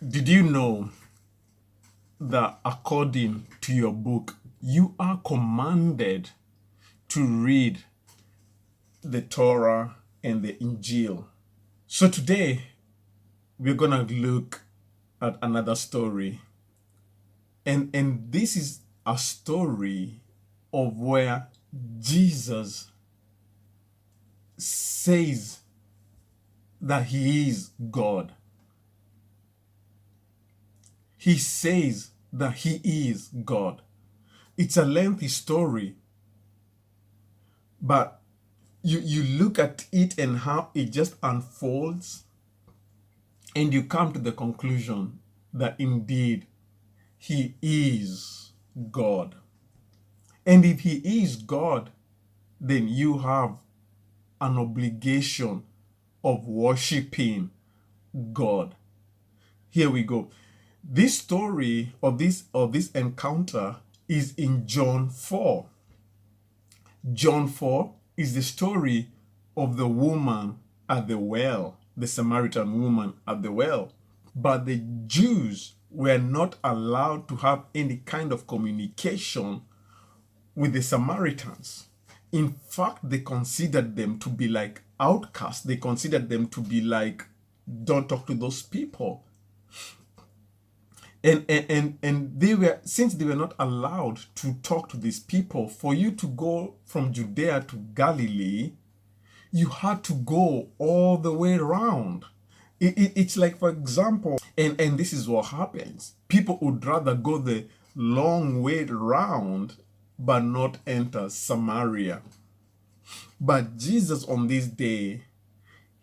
Did you know that according to your book, you are commanded to read the Torah and the Injil? So today, we're going to look at another story. And this is a story of where Jesus says that he is God. He says that he is God. It's a lengthy story, but you look at it and how it just unfolds, and you come to the conclusion that indeed he is God. And if he is God, then you have an obligation of worshiping God. Here we go. This story or this encounter is in John 4. John 4 is the story of the woman at the well, the Samaritan woman at the well. But the Jews were not allowed to have any kind of communication with the Samaritans. In fact, they considered them to be like outcasts. They considered them to be like, don't talk to those people. And they were, since they were not allowed to talk to these people, for you to go from Judea to Galilee, you had to go all the way around. It's like, for example, and this is what happens. People would rather go the long way around but not enter Samaria. But Jesus on this day,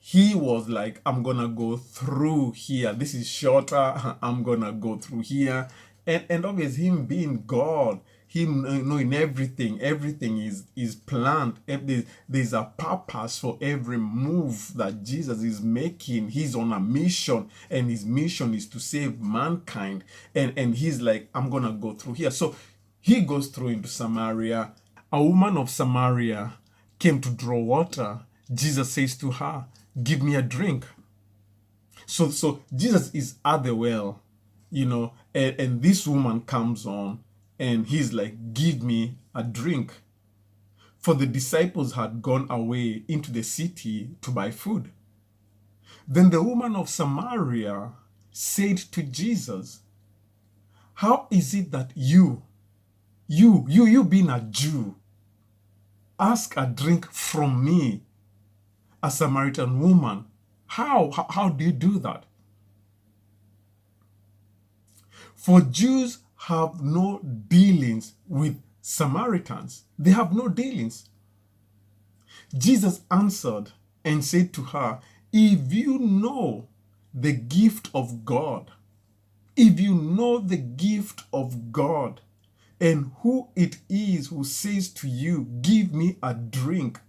he was like, I'm gonna go through here. This is shorter. I'm gonna go through here. And obviously him being God, him knowing everything is planned. There's a purpose for every move that Jesus is making. He's on a mission, and his mission is to save mankind. And he's like, I'm gonna go through here. So he goes through into Samaria. A woman of Samaria came to draw water. Jesus says to her, give me a drink. So Jesus is at the well, and this woman comes on and he's like, give me a drink. For the disciples had gone away into the city to buy food. Then the woman of Samaria said to Jesus, how is it that you being a Jew, ask a drink from me, a Samaritan woman? How do you do that? For Jews have no dealings with Samaritans. They have no dealings. Jesus answered and said to her, if you know the gift of God, if you know the gift of God, and who it is who says to you, give me a drink,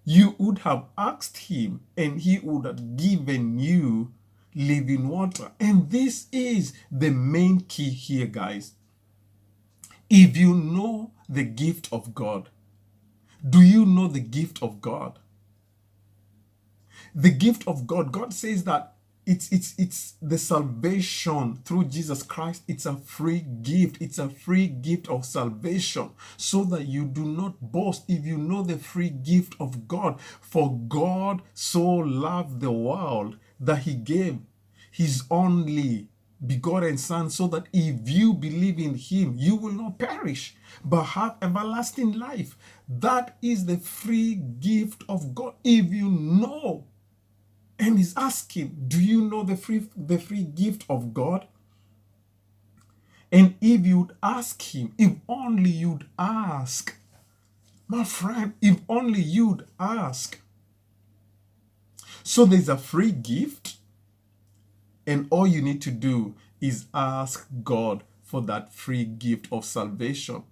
you would have asked him, and he would have given you living water. And this is the main key here, guys. If you know the gift of God, do you know the gift of God? The gift of God, God says that it's the salvation through Jesus Christ. It's a free gift. It's a free gift of salvation, so that you do not boast. If you know the free gift of God, for God so loved the world that he gave his only begotten Son, so that if you believe in him, you will not perish but have everlasting life. That is the free gift of God. If you know. And he's asking, do you know the free gift of God? And if you'd ask him, if only you'd ask, my friend, if only you'd ask. So there's a free gift, and all you need to do is ask God for that free gift of salvation.